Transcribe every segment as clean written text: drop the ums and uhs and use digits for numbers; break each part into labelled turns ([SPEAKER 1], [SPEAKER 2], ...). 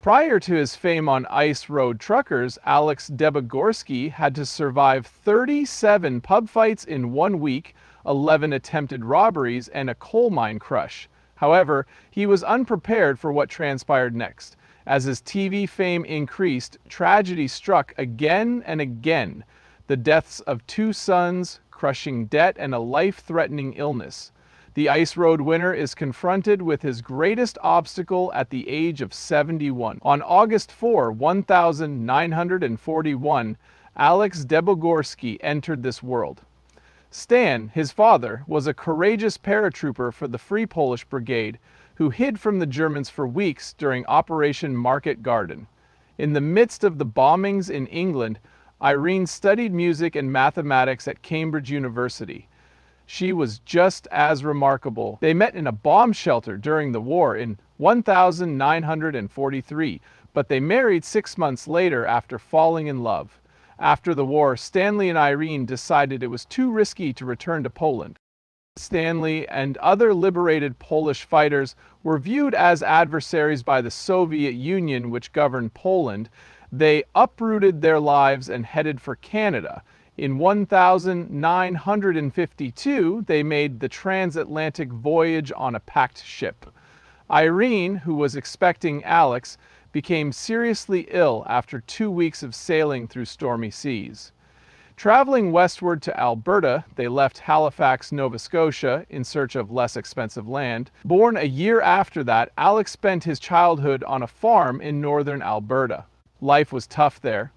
[SPEAKER 1] Prior to his fame on ice road truckers, Alex Debogorski had to survive 37 pub fights in 1 week, 11 attempted robberies, and a coal mine crush. However, he was unprepared for what transpired next. As his TV fame increased, tragedy struck again and again. The deaths of two sons, crushing debt, and a life-threatening illness. The ice road winner is confronted with his greatest obstacle at the age of 71. On August 4, 1941, Alex Debogorski entered this world. Stan, his father, was a courageous paratrooper for the Free Polish Brigade who hid from the Germans for weeks during Operation Market Garden. In the midst of the bombings in England, Irene studied music and mathematics at Cambridge University. She was just as remarkable. They met in a bomb shelter during the war in 1943, but they married 6 months later after falling in love. After the war, Stanley and Irene decided it was too risky to return to Poland. Stanley and other liberated Polish fighters were viewed as adversaries by the Soviet Union, which governed Poland. They uprooted their lives and headed for Canada. In 1952, they made the transatlantic voyage on a packed ship. Irene, who was expecting Alex, became seriously ill after 2 weeks of sailing through stormy seas. Traveling westward to Alberta, they left Halifax, Nova Scotia, in search of less expensive land. Born a year after that, Alex spent his childhood on a farm in northern Alberta. Life was tough there.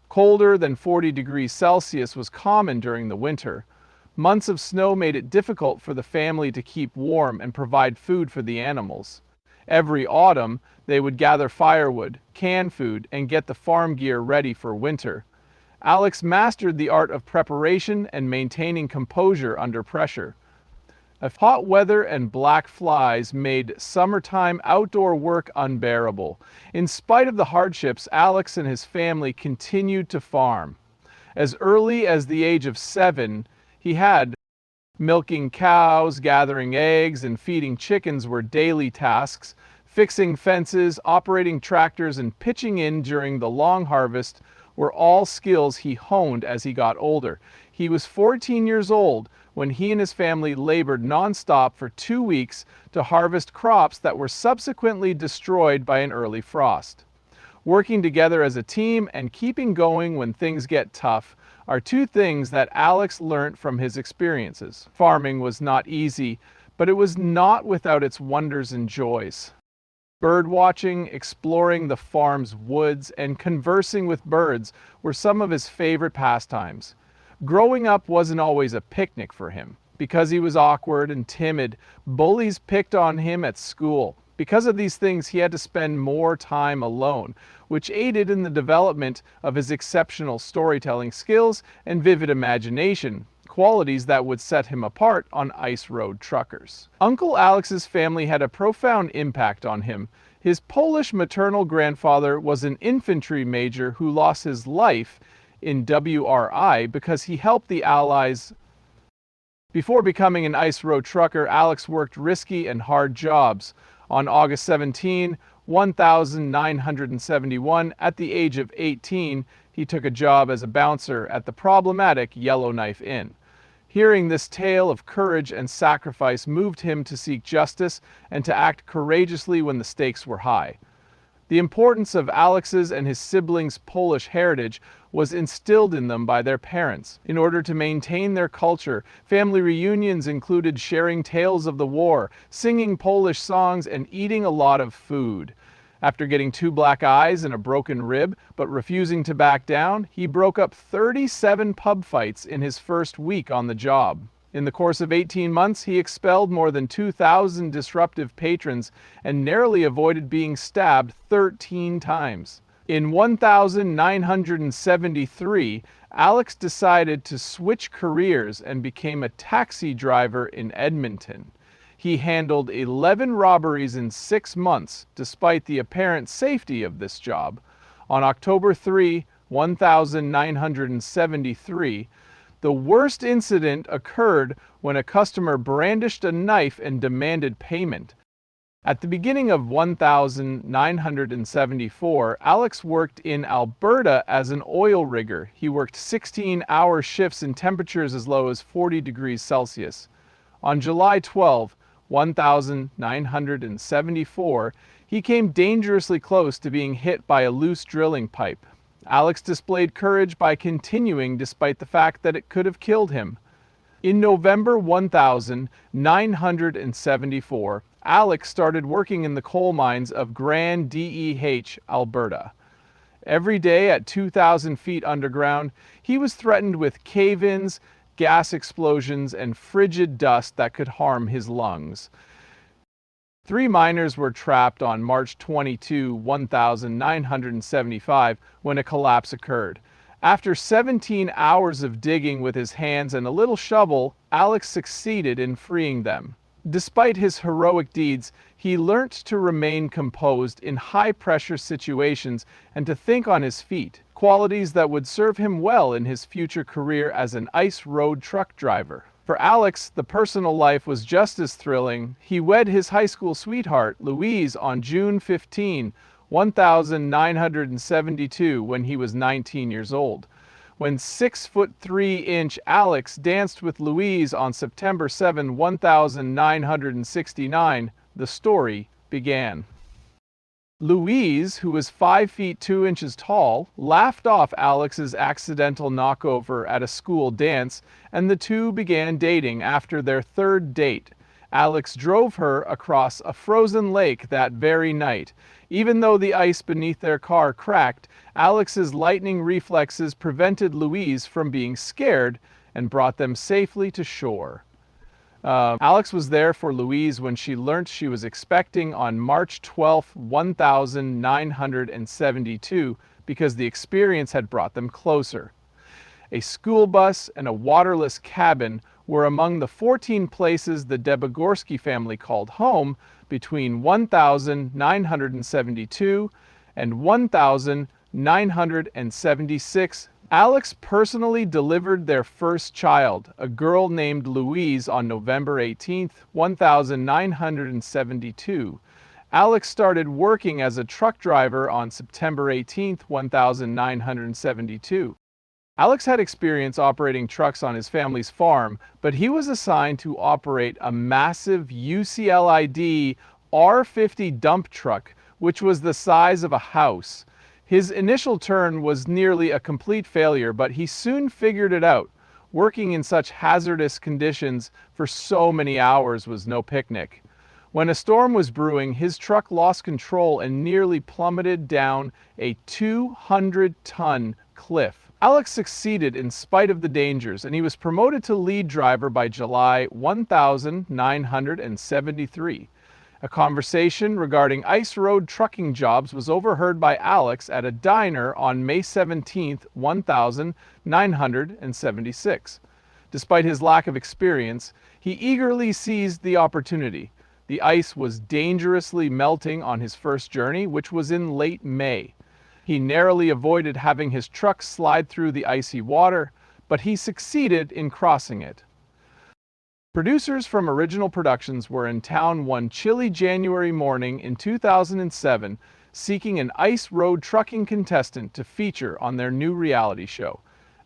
[SPEAKER 1] Colder than 40 degrees Celsius was common during the winter. Months of snow made it difficult for the family to keep warm and provide food for the animals. Every autumn, they would gather firewood, can food, and get the farm gear ready for winter. Alex mastered the art of preparation and maintaining composure under pressure. Hot weather and black flies made summertime outdoor work unbearable. In spite of the hardships, Alex and his family continued to farm. As early as the age of 7, he had milking cows, gathering eggs, and feeding chickens were daily tasks. Fixing fences, operating tractors, and pitching in during the long harvest were all skills he honed as he got older. He was 14 years old when he and his family labored nonstop for 2 weeks to harvest crops that were subsequently destroyed by an early frost. Working together as a team and keeping going when things get tough are two things that Alex learned from his experiences. Farming was not easy, but it was not without its wonders and joys. Bird watching, exploring the farm's woods, and conversing with birds were some of his favorite pastimes. Growing up wasn't always a picnic for him. Because he was awkward and timid, bullies picked on him at school. Because of these things, he had to spend more time alone, which aided in the development of his exceptional storytelling skills and vivid imagination, qualities that would set him apart on ice road truckers. Uncle Alex's family had a profound impact on him. His Polish maternal grandfather was an infantry major who lost his life in WRI because he helped the Allies. Before becoming an ice road trucker, Alex worked risky and hard jobs. On August 17, 1971, at the age of 18, he took a job as a bouncer at the problematic Yellowknife Inn. Hearing this tale of courage and sacrifice moved him to seek justice and to act courageously when the stakes were high. The importance of Alex's and his siblings' Polish heritage was instilled in them by their parents. In order to maintain their culture, family reunions included sharing tales of the war, singing Polish songs, and eating a lot of food. After getting 2 black eyes and a broken rib, but refusing to back down, he broke up 37 pub fights in his first week on the job. In the course of 18 months, he expelled more than 2,000 disruptive patrons and narrowly avoided being stabbed 13 times. In 1973, Alex decided to switch careers and became a taxi driver in Edmonton. He handled 11 robberies in 6 months, despite the apparent safety of this job. On October 3, 1973, the worst incident occurred when a customer brandished a knife and demanded payment. At the beginning of 1974, Alex worked in Alberta as an oil rigger. He worked 16-hour shifts in temperatures as low as 40 degrees Celsius. On July 12, 1974, he came dangerously close to being hit by a loose drilling pipe. Alex displayed courage by continuing despite the fact that it could have killed him. In November 1974, Alex started working in the coal mines of Grand DEH, Alberta. Every day at 2,000 feet underground, he was threatened with cave-ins, gas explosions, and frigid dust that could harm his lungs. 3 miners were trapped on March 22, 1975, when a collapse occurred. After 17 hours of digging with his hands and a little shovel, Alex succeeded in freeing them. Despite his heroic deeds, he learnt to remain composed in high-pressure situations and to think on his feet, qualities that would serve him well in his future career as an ice road truck driver. For Alex, the personal life was just as thrilling. He wed his high school sweetheart, Louise, on June 15, 1972, when he was 19 years old. When 6'3" Alex danced with Louise on September 7, 1969, the story began. Louise, who was 5 feet 2 inches tall, laughed off Alex's accidental knockover at a school dance, and the two began dating after their third date. Alex drove her across a frozen lake that very night. Even though the ice beneath their car cracked, Alex's lightning reflexes prevented Louise from being scared and brought them safely to shore. Alex was there for Louise when she learnt she was expecting on March 12, 1972, because the experience had brought them closer. A school bus and a waterless cabin were among the 14 places the Debogorski family called home between 1972 and 1976. Alex personally delivered their first child, a girl named Louise, on November 18, 1972. Alex started working as a truck driver on September 18, 1972. Alex had experience operating trucks on his family's farm, but he was assigned to operate a massive UCLID R50 dump truck, which was the size of a house. His initial turn was nearly a complete failure, but he soon figured it out. Working in such hazardous conditions for so many hours was no picnic. When a storm was brewing, his truck lost control and nearly plummeted down a 200-ton cliff. Alex succeeded in spite of the dangers, and he was promoted to lead driver by July 1973. A conversation regarding ice road trucking jobs was overheard by Alex at a diner on May 17, 1976. Despite his lack of experience, he eagerly seized the opportunity. The ice was dangerously melting on his first journey, which was in late May. He narrowly avoided having his truck slide through the icy water, but he succeeded in crossing it. Producers from Original Productions were in town one chilly January morning in 2007, seeking an ice road trucking contestant to feature on their new reality show.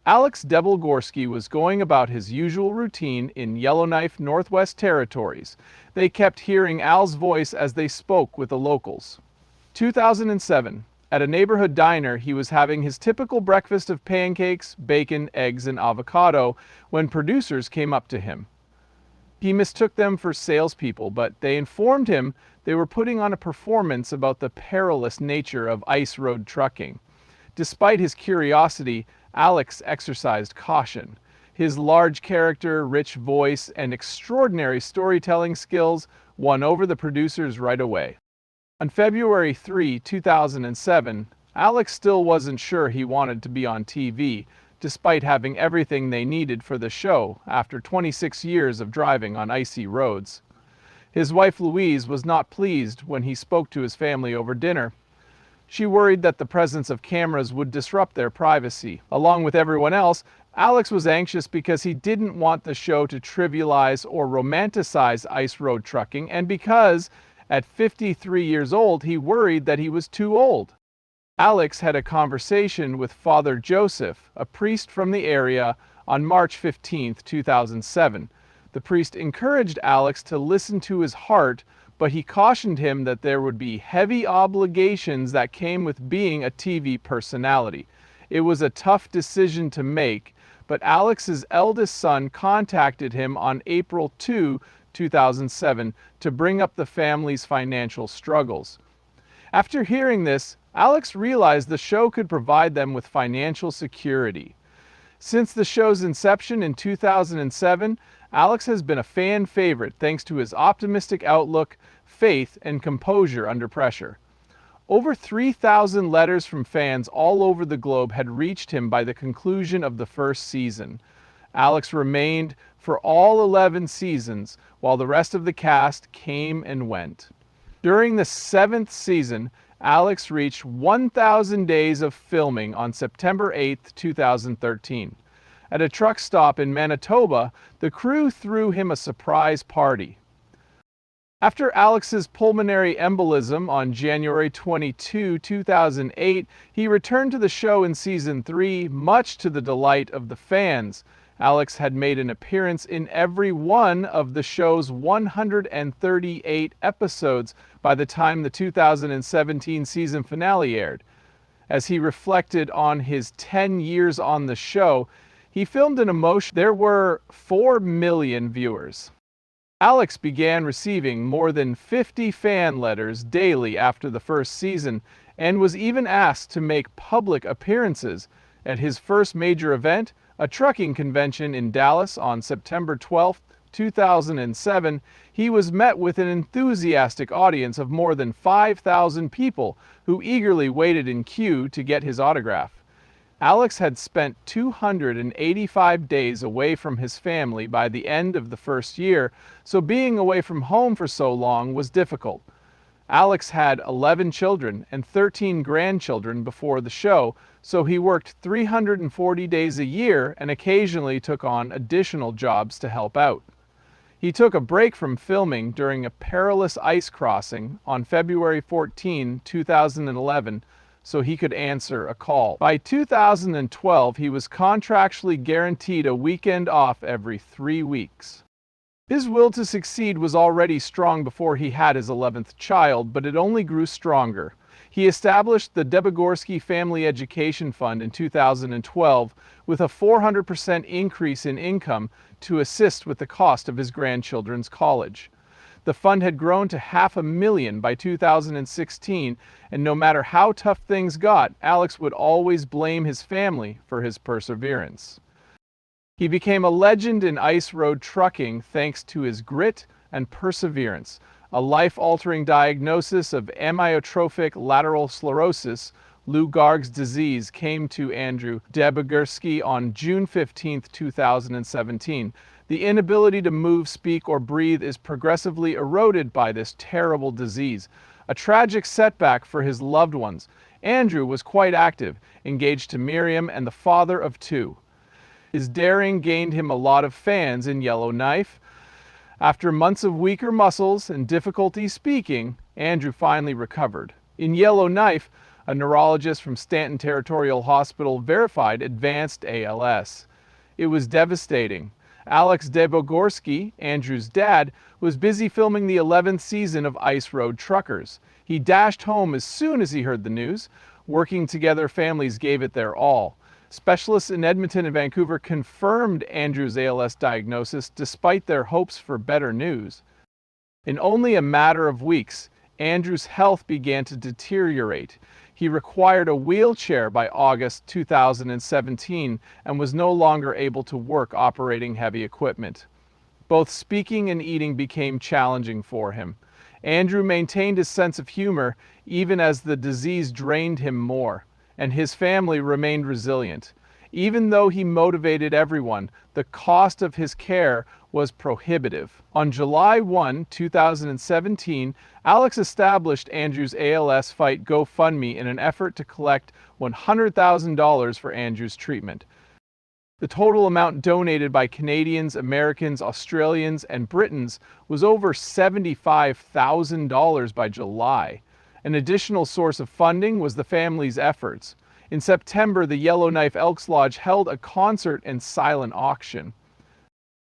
[SPEAKER 1] Alex Debogorski was going about his usual routine in Yellowknife, Northwest Territories. They kept hearing Al's voice as they spoke with the locals. 2007. At a neighborhood diner, he was having his typical breakfast of pancakes, bacon, eggs, and avocado when producers came up to him. He mistook them for salespeople, but they informed him they were putting on a performance about the perilous nature of ice road trucking. Despite his curiosity, Alex exercised caution. His large character, rich voice, and extraordinary storytelling skills won over the producers right away. On February 3, 2007, Alex still wasn't sure he wanted to be on TV, despite having everything they needed for the show after 26 years of driving on icy roads. His wife Louise was not pleased when he spoke to his family over dinner. She worried that the presence of cameras would disrupt their privacy. Along with everyone else, Alex was anxious because he didn't want the show to trivialize or romanticize ice road trucking, and because, At 53 years old, he worried that he was too old. Alex had a conversation with Father Joseph, a priest from the area, on March 15, 2007. The priest encouraged Alex to listen to his heart, but he cautioned him that there would be heavy obligations that came with being a TV personality. It was a tough decision to make, but Alex's eldest son contacted him on April 2, 2007, to bring up the family's financial struggles. After hearing this, Alex realized the show could provide them with financial security. Since the show's inception in 2007, Alex has been a fan favorite thanks to his optimistic outlook, faith, and composure under pressure. Over 3,000 letters from fans all over the globe had reached him by the conclusion of the first season. Alex remained for all 11 seasons, while the rest of the cast came and went. During the 7th season, Alex reached 1,000 days of filming on September 8, 2013. At a truck stop in Manitoba, the crew threw him a surprise party. After Alex's pulmonary embolism on January 22, 2008, he returned to the show in Season 3, much to the delight of the fans. Alex had made an appearance in every one of the show's 138 episodes by the time the 2017 season finale aired. As he reflected on his 10 years on the show, he filmed an emotion. There were 4 million viewers. Alex began receiving more than 50 fan letters daily after the first season and was even asked to make public appearances. At his first major event, a trucking convention in Dallas on September 12, 2007, he was met with an enthusiastic audience of more than 5,000 people who eagerly waited in queue to get his autograph. Alex had spent 285 days away from his family by the end of the first year, so being away from home for so long was difficult. Alex had 11 children and 13 grandchildren before the show, so he worked 340 days a year and occasionally took on additional jobs to help out. He took a break from filming during a perilous ice crossing on February 14, 2011, so he could answer a call. By 2012, he was contractually guaranteed a weekend off every 3 weeks. His will to succeed was already strong before he had his 11th child, but it only grew stronger. He established the Debogorski Family Education Fund in 2012 with a 400% increase in income to assist with the cost of his grandchildren's college. The fund had grown to $500,000 by 2016, and no matter how tough things got, Alex would always blame his family for his perseverance. He became a legend in ice road trucking thanks to his grit and perseverance. A life-altering diagnosis of amyotrophic lateral sclerosis, Lou Gehrig's disease, came to Andrew Debogorski on June 15, 2017. The inability to move, speak, or breathe is progressively eroded by this terrible disease. A tragic setback for his loved ones. Andrew was quite active, engaged to Miriam and the father of 2. His daring gained him a lot of fans in Yellowknife. After months of weaker muscles and difficulty speaking, Andrew finally recovered. In Yellowknife, a neurologist from Stanton Territorial Hospital verified advanced ALS. It was devastating. Alex Debogorski, Andrew's dad, was busy filming the 11th season of Ice Road Truckers. He dashed home as soon as he heard the news. Working together, families gave it their all. Specialists in Edmonton and Vancouver confirmed Andrew's ALS diagnosis despite their hopes for better news. In only a matter of weeks, Andrew's health began to deteriorate. He required a wheelchair by August 2017 and was no longer able to work operating heavy equipment. Both speaking and eating became challenging for him. Andrew maintained his sense of humor even as the disease drained him more, and his family remained resilient. Even though he motivated everyone, the cost of his care was prohibitive. On July 1, 2017, Alex established Andrew's ALS Fight GoFundMe in an effort to collect $100,000 for Andrew's treatment. The total amount donated by Canadians, Americans, Australians, and Britons was over $75,000 by July. An additional source of funding was the family's efforts. In September, the Yellowknife Elks Lodge held a concert and silent auction.